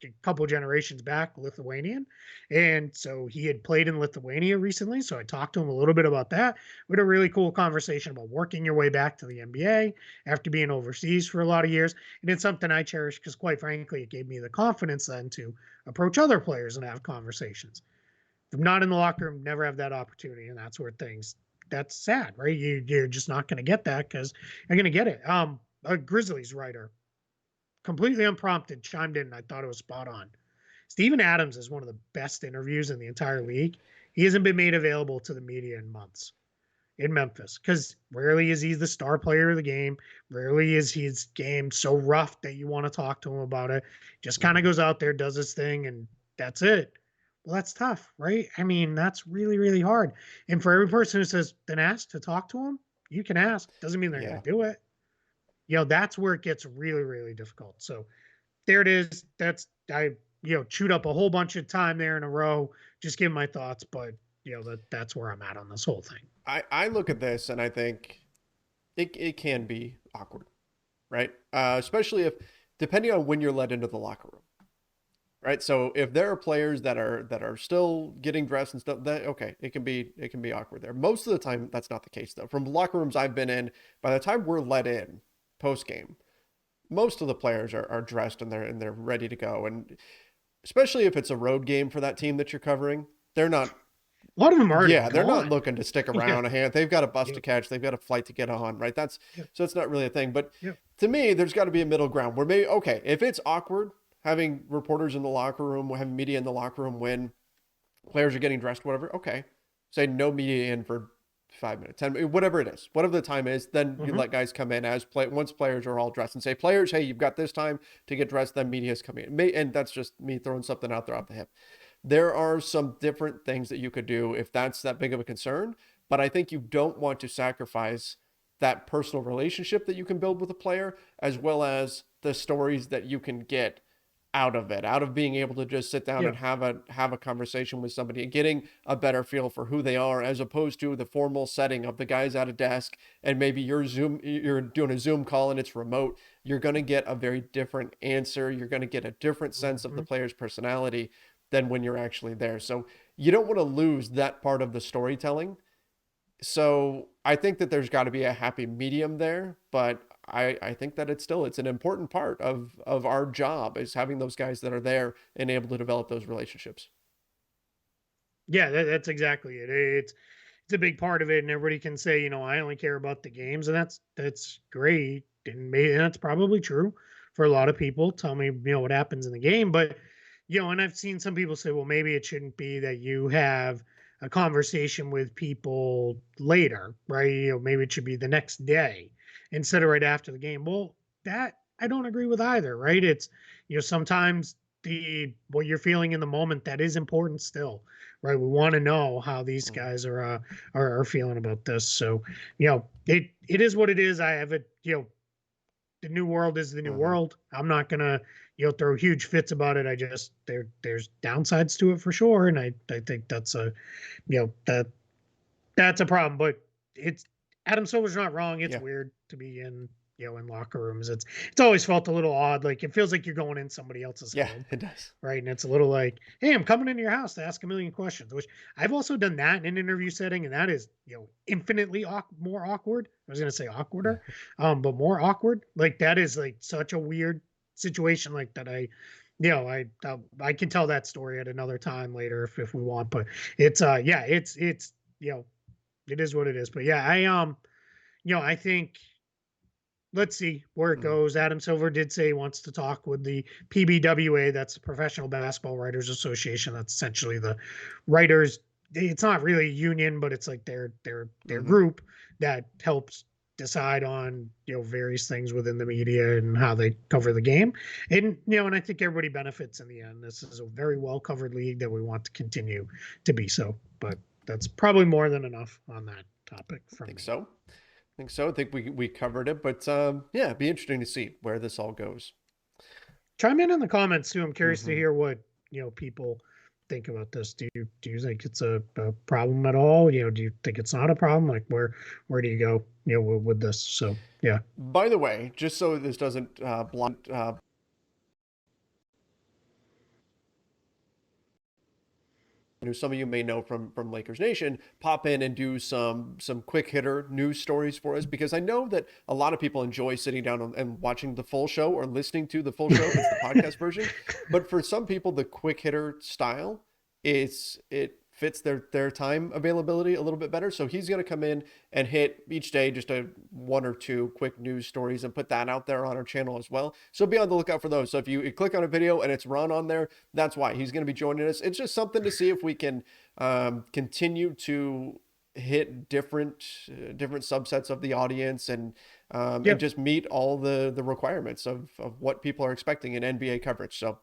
a couple generations back Lithuanian, and so he had played in Lithuania recently. So I talked to him a little bit about that. We had a really cool conversation about working your way back to the NBA after being overseas for a lot of years, and it's something I cherish because, quite frankly, it gave me the confidence then to approach other players and have conversations. If I'm not in the locker room, never have that opportunity, and that's where things. That's sad, right? You're just not going to get that because you're going to get it. A Grizzlies writer, completely unprompted, chimed in, and I thought it was spot on. Steven Adams is one of the best interviews in the entire league. He hasn't been made available to the media in months in Memphis because rarely is he the star player of the game. Rarely is his game so rough that you want to talk to him about it. Just kind of Mhm. goes out there, does his thing, and that's it. Well, that's tough, right? I mean, that's really, really hard. And for every person who says, then ask to talk to him, you can ask. Doesn't mean they're going Yeah. to do it. That's where it gets really, really difficult. So there it is. I chewed up a whole bunch of time there in a row, just giving my thoughts, but that's where I'm at on this whole thing. I look at this and I think it can be awkward, right? Especially if depending on when you're let into the locker room, right? So if there are players that are still getting dressed and stuff, that okay, it can be awkward there. Most of the time, that's not the case though. From locker rooms I've been in, by the time we're let in post game, most of the players are dressed and they're ready to go. And especially if it's a road game for that team that you're covering, they're not. A lot of them are already Yeah, they're not gone. looking to stick Yeah. around. They've got a bus to Yep. catch. They've got a flight to get on. Right. That's Yep. so it's not really a thing. But Yep. to me, there's got to be a middle ground where maybe okay, if it's awkward having reporters in the locker room, having media in the locker room when players are getting dressed, whatever. Okay, say no media in for 5 minutes, 10, whatever it is, whatever the time is. Then you Mm-hmm. let guys come in as play once players are all dressed and say, players, hey, you've got this time to get dressed. Then media's coming in, and that's just me throwing something out there off the hip. There are some different things that you could do if that's that big of a concern, but I think you don't want to sacrifice that personal relationship that you can build with a player as well as the stories that you can get out of it, out of being able to just sit down Yeah. and have a conversation with somebody and getting a better feel for who they are as opposed to the formal setting of the guys at a desk and maybe you're doing a Zoom call and it's remote. You're going to get a very different answer. You're going to get a different sense of Mm-hmm. the player's personality than when you're actually there. So you don't want to lose that part of the storytelling. So I think that there's got to be a happy medium there, but I think that it's an important part of our job is having those guys that are there and able to develop those relationships. Yeah, that's exactly it. It's a big part of it, and everybody can say, I only care about the games, and that's great, and maybe that's probably true for a lot of people. Tell me, what happens in the game, but and I've seen some people say, well, maybe it shouldn't be that you have a conversation with people later, right? Maybe it should be the next day instead of right after the game. Well, that I don't agree with either, right? It's sometimes the what you're feeling in the moment that is important still, right? We want to know how these Mhm. guys are feeling about this. So, it is what it is. I have it. The new world is the new Mhm. world. I'm not gonna throw huge fits about it. I just there's downsides to it for sure, and I think that's a that's a problem. But it's Adam Silver's not wrong. It's Yeah, weird to be in locker rooms. It's always felt a little odd. Like it feels like you're going in somebody else's yeah, home, it does. right? And it's a little like, hey, I'm coming into your house to ask a million questions. Which I've also done that in an interview setting, and that is infinitely more awkward. I was gonna say awkwarder, but more awkward. Like that is like such a weird situation. Like that I can tell that story at another time later if we want. But it's yeah it's you know it is what it is. But yeah, I think let's see where it Mhm. goes. Adam Silver did say he wants to talk with the PBWA, that's the Professional Basketball Writers Association. That's essentially the writers. It's not really a union, but it's like their Mhm. group that helps. decide on, various things within the media and how they cover the game. And, and I think everybody benefits in the end. This is a very well covered league that we want to continue to be so. But that's probably more than enough on that topic I from think me. so. I think we covered it, but yeah, it'd be interesting to see where this all goes. Chime in the comments too. I'm curious to Mm-hmm. hear what people think about this. Do you think it's a problem at all? Do you think it's not a problem? Like where do you go with this? So yeah. By the way, just so this doesn't blind who some of you may know from Lakers Nation, pop in and do some quick hitter news stories for us, because I know that a lot of people enjoy sitting down and watching the full show or listening to the full show if it's the podcast version. But for some people, the quick hitter style it fits their time availability a little bit better. So he's going to come in and hit each day just a one or two quick news stories and put that out there on our channel as well. So be on the lookout for those. So if you click on a video and it's run on there, that's why he's going to be joining us. It's just something to see if we can continue to hit different subsets of the audience and Yep. just meet all the requirements of what people are expecting in NBA coverage. So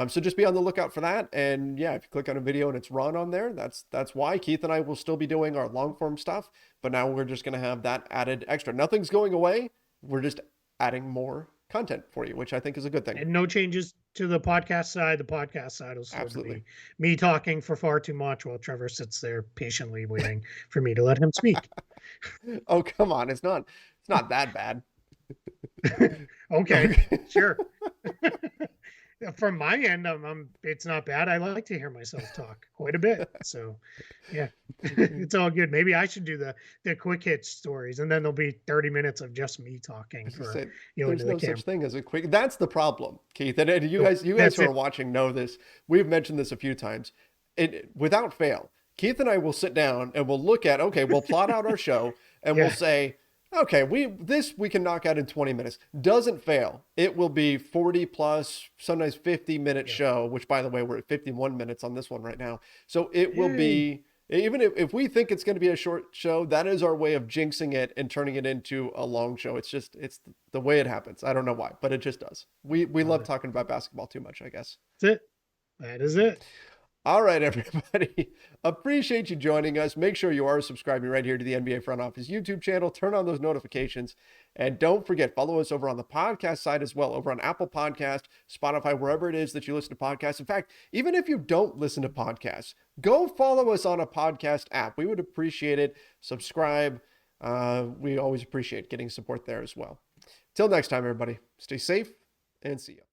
so just be on the lookout for that. And yeah, if you click on a video and it's run on there, that's why. Keith and I will still be doing our long form stuff, but now we're just going to have that added extra. Nothing's going away. We're just adding more content for you, which I think is a good thing. And no changes to the podcast side. The podcast side will still Absolutely. be me talking for far too much while Trevor sits there patiently waiting for me to let him speak. Oh, come on. It's not that bad. Okay, Okay. sure. From my end, it's not bad. I like to hear myself talk quite a bit. So yeah, it's all good. Maybe I should do the quick hit stories, and then there'll be 30 minutes of just me talking for Said, into there's the no camera. such thing as a quick. That's the problem, Keith. And you Nope, guys that's who are it. watching know this. We've mentioned this a few times. Without fail, Keith and I will sit down and we'll look at, okay, we'll plot out our show and we'll Yeah, say, okay, we can knock out in 20 minutes. Doesn't fail. It will be 40 plus, sometimes 50-minute yeah. show, which by the way, we're at 51 minutes on this one right now. So it will Yay. be, even if we think it's going to be a short show, that is our way of jinxing it and turning it into a long show. It's the way it happens. I don't know why, but it just does. We Love love it. talking about basketball too much, I guess. That's it. That is it. All right, everybody. Appreciate you joining us. Make sure you are subscribing right here to the NBA Front Office YouTube channel. Turn on those notifications. And don't forget, follow us over on the podcast side as well, over on Apple Podcast, Spotify, wherever it is that you listen to podcasts. In fact, even if you don't listen to podcasts, go follow us on a podcast app. We would appreciate it. Subscribe. We always appreciate getting support there as well. Till next time, everybody. Stay safe and see you.